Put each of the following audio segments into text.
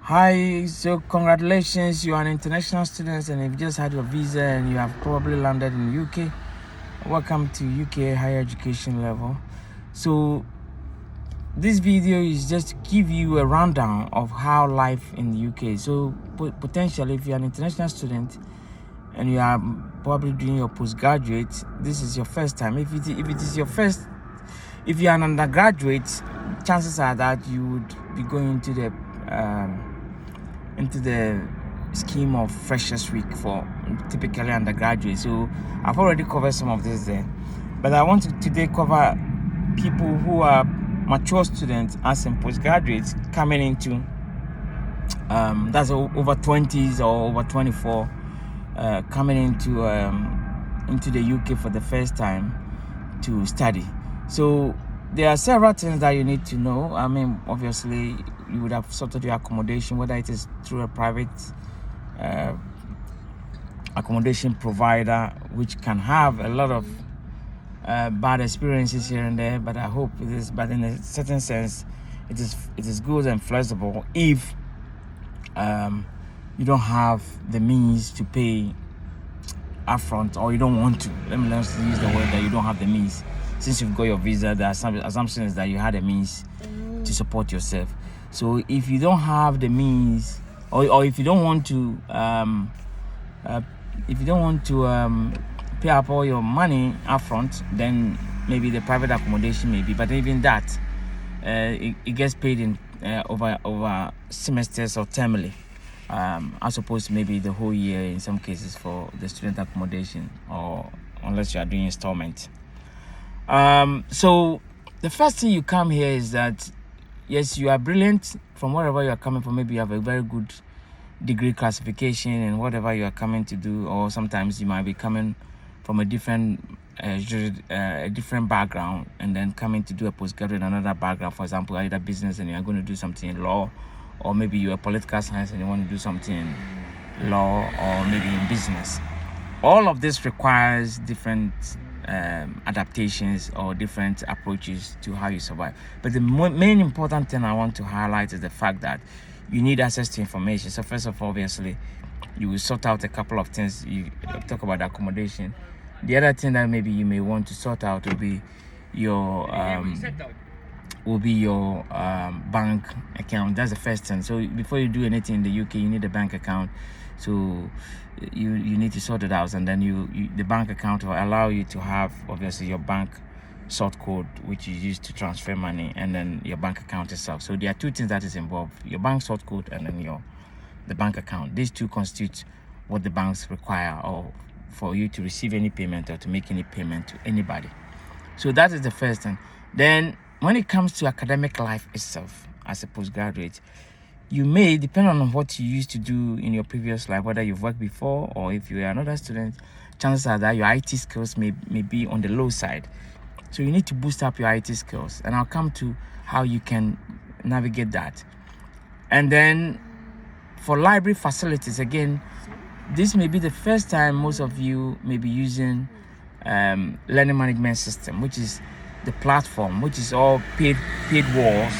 Hi, so congratulations, you are an international student and you've just had your visa and you have probably landed in UK. Welcome to UK higher education level. So this video is just to give you a rundown of how life in the UK. So potentially if you're an international student and you are probably doing your postgraduate, this is your first time. If you're an undergraduate, chances are that you would be going into the scheme of Freshers Week for typically undergraduates. So I've already covered some of this there, but I want to today cover people who are mature students as in postgraduates coming into that's over 20s or over 24 coming into the UK for the first time to study. So there are several things that you need to know. I mean, obviously you would have sorted your accommodation, whether it is through a private accommodation provider, which can have a lot of bad experiences here and there, but I hope it is, but in a certain sense it is good and flexible if you don't have the means to pay upfront, or you don't want to. Let me use the word that you don't have the means. Since you've got your visa, the assumption is that you had a means to support yourself. So if you don't have the means, or if you don't want to pay up all your money upfront, then maybe the private accommodation maybe. But even that, it gets paid in over semesters or termly, as opposed to maybe the whole year in some cases for the student accommodation, or unless you are doing installment. So the first thing you come here is that yes, you are brilliant from wherever you are coming from. Maybe you have a very good degree classification in whatever you are coming to do, or sometimes you might be coming from a different background and then coming to do a postgraduate in another background. For example, either business and you are going to do something in law, or maybe you are political science and you want to do something in law, or maybe in business. All of this requires different adaptations or different approaches to how you survive. But the main important thing I want to highlight is the fact that you need access to information. So first of all, obviously, you will sort out a couple of things. You talk about accommodation. The other thing that maybe you may want to sort out will be your bank account. That's the first thing. So before you do anything in the UK, you need a bank account. So you need to sort it out, and then the bank account will allow you to have obviously your bank sort code, which you use to transfer money, and then your bank account itself. So there are two things that is involved: your bank sort code and then the bank account. These two constitute what the banks require, or for you to receive any payment or to make any payment to anybody. So that is the first thing. Then when it comes to academic life itself as a postgraduate, you may, depend on what you used to do in your previous life, whether you've worked before or if you are another student, chances are that your IT skills may be on the low side. So you need to boost up your IT skills, and I'll come to how you can navigate that. And then for library facilities, again, this may be the first time most of you may be using learning management system, which is the platform, which is all paid walls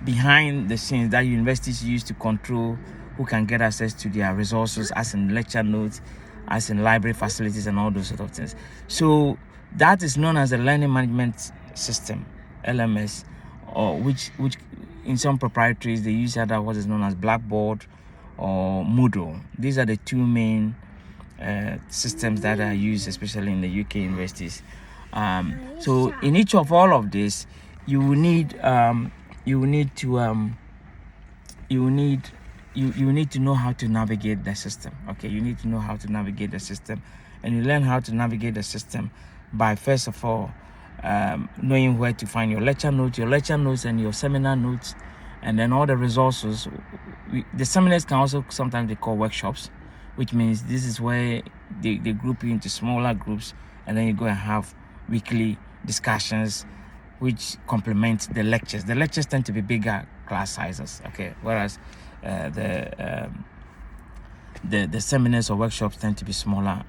behind the scenes that universities use to control who can get access to their resources, as in lecture notes, as in library facilities, and all those sort of things. So that is known as the learning management system, LMS, or which in some proprietaries they use either what is known as Blackboard or Moodle. These are the two main systems that are used, especially in the UK universities. So in each of all of this, you will need to know how to navigate the system. Okay, you need to know how to navigate the system, and you learn how to navigate the system by first of all knowing where to find your lecture notes and your seminar notes, and then all the resources. The seminars can also sometimes be called workshops, which means this is where they group you into smaller groups, and then you go and have weekly discussions which complement the lectures. The lectures tend to be bigger class sizes, okay, whereas the seminars or workshops tend to be smaller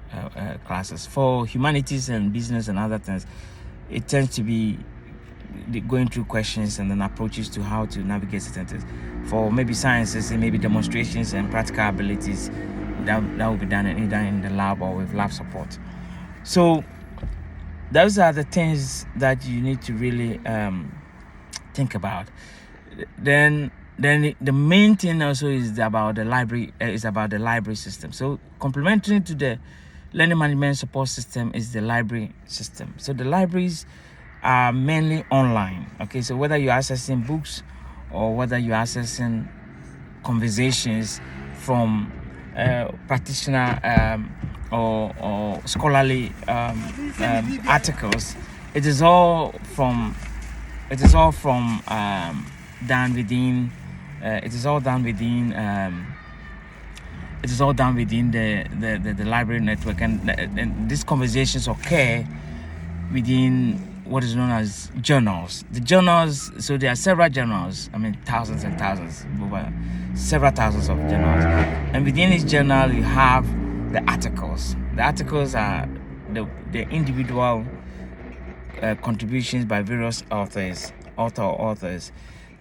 classes. For humanities and business and other things, it tends to be going through questions and then approaches to how to navigate certain things. For maybe sciences and maybe demonstrations and practical abilities, that will be done either in the lab or with lab support. So those are the things that you need to really think about. Then the main thing also is about the library system. So complementary to the learning management support system is the library system. So the libraries are mainly online. Okay, so whether you're accessing books or whether you're accessing conversations from practitioner or scholarly articles, it is all done within the library network, and these conversations occur within what is known as journals. The journals, so there are several journals, thousands and thousands, over several thousands of journals, and within each journal you have the articles. The articles are the individual contributions by various authors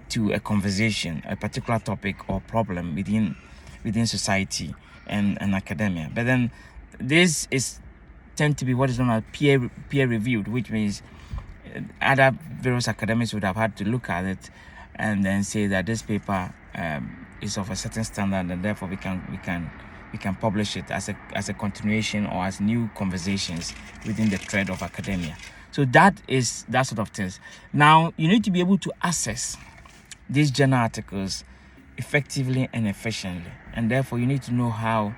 to a conversation, a particular topic or problem within society and academia. But then this tend to be what is known as peer reviewed, which means other various academics would have had to look at it and then say that this paper is of a certain standard, and therefore we can publish it as a continuation or as new conversations within the thread of academia. So that is that sort of things. Now you need to be able to access these journal articles effectively and efficiently, and therefore you need to know how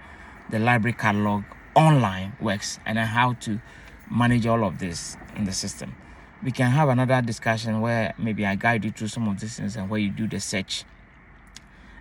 the library catalog online works and then how to manage all of this in the system. We can have another discussion where maybe I guide you through some of these things and where you do the search.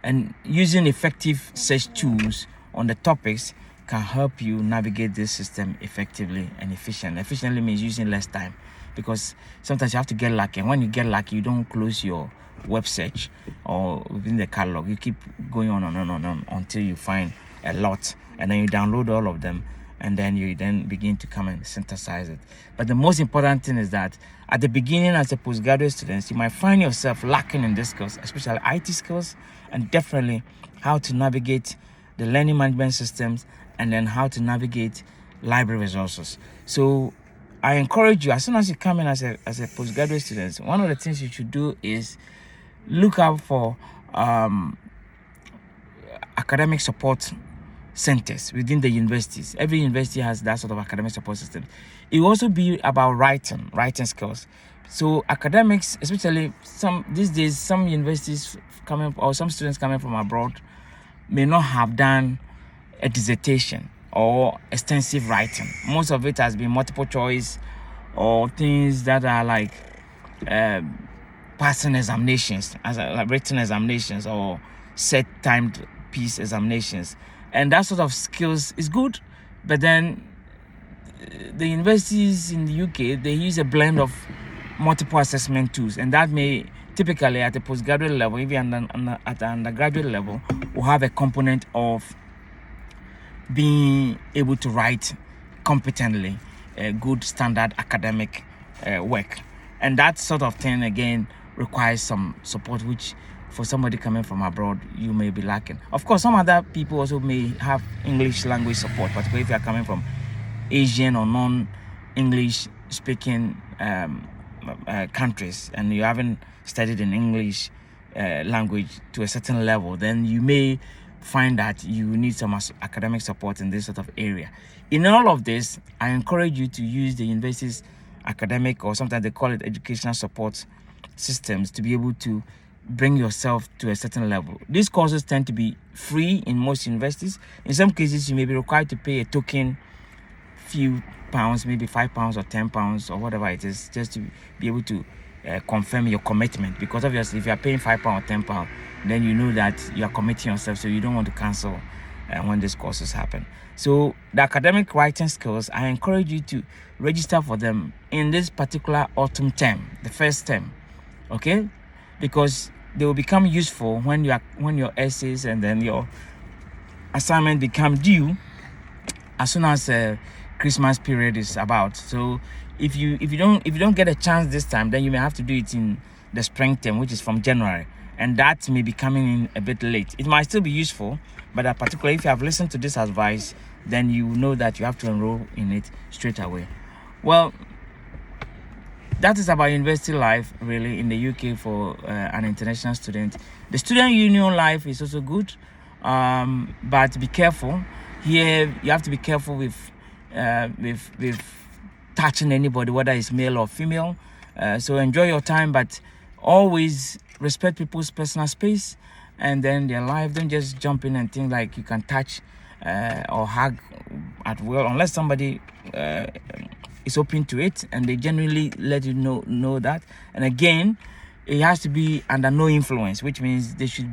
And using effective search tools on the topics can help you navigate this system effectively and efficiently. Efficiently means using less time, because sometimes you have to get lucky, and when you get lucky, you don't close your web search or within the catalog. You keep going on until you find a lot, and then you download all of them, and then you begin to come and synthesize it. But the most important thing is that at the beginning, as a postgraduate student, you might find yourself lacking in these skills, especially IT skills, and definitely how to navigate the learning management systems, and then how to navigate library resources. So I encourage you, as soon as you come in as a postgraduate student, one of the things you should do is look out for academic support centers within the universities. Every university has that sort of academic support system. It will also be about writing skills. So academics, especially these days, some universities some students coming from abroad may not have done a dissertation or extensive writing. Most of it has been multiple choice or things that are like passing examinations, like written examinations or set timed piece examinations. And that sort of skills is good, but then the universities in the UK, they use a blend of multiple assessment tools, and that may typically at the postgraduate level, even at the undergraduate level, will have a component of being able to write competently good standard academic work. And that sort of thing again requires some support, which for somebody coming from abroad you may be lacking. Of course, some other people also may have English language support, particularly if you are coming from Asian or non-English speaking countries and you haven't studied in English language to a certain level, then you may find that you need some academic support in this sort of area. In all of this, I encourage you to use the university's academic, or sometimes they call it educational support systems, to be able to bring yourself to a certain level. These courses tend to be free in most universities. In some cases, you may be required to pay a token few pounds, maybe £5 or £10 or whatever it is, just to be able to confirm your commitment. Because obviously, if you are paying £5 or £10, then you know that you are committing yourself, so you don't want to cancel when these courses happen. So the academic writing skills, I encourage you to register for them in this particular autumn term, the first term, okay? Because they will become useful when your essays and then your assignment become due as soon as Christmas period is about. So if you don't get a chance this time, then you may have to do it in the spring term, which is from January. and that may be coming in a bit late. It might still be useful, but particularly if you have listened to this advice, then you know that you have to enroll in it straight away. Well, that is about university life really in the UK for an international student. The student union life is also good, but be careful. Here you have to be careful with touching anybody, whether it's male or female. So enjoy your time, but always respect people's personal space and then their life. Don't just jump in and think like you can touch or hug at will, unless somebody is open to it and they genuinely let you know that. And again, it has to be under no influence, which means they should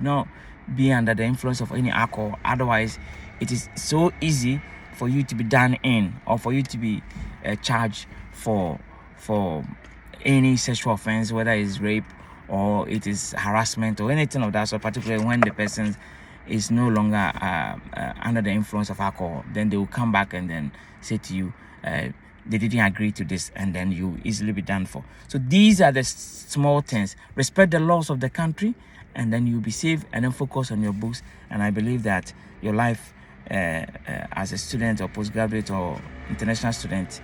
not be under the influence of any alcohol. Otherwise, it is so easy for you to be done in, or for you to be charged for any sexual offense, whether it's rape or it is harassment or anything of that sort, particularly when the person is no longer under the influence of alcohol. Then they will come back and then say to you, they didn't agree to this, and then you easily be done for. So these are the small things. Respect the laws of the country, and then you'll be safe, and then focus on your books. And I believe that your life as a student or postgraduate or international student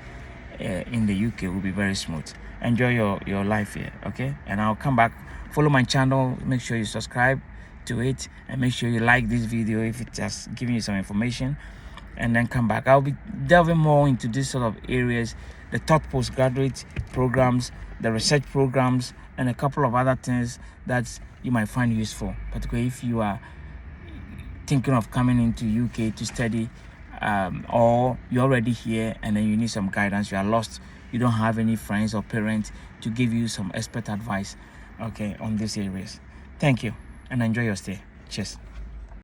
in the UK will be very smooth. Enjoy your life here, okay? And I'll come back. Follow my channel. Make sure you subscribe to it, and make sure you like this video if it has given you some information, and then come back. I'll be delving more into these sort of areas, the top postgraduate programs, the research programs, and a couple of other things that you might find useful, particularly if you are thinking of coming into UK to study, or you're already here and then you need some guidance, you are lost, you don't have any friends or parents to give you some expert advice, okay, on these areas. Thank you, and enjoy your stay. Cheers.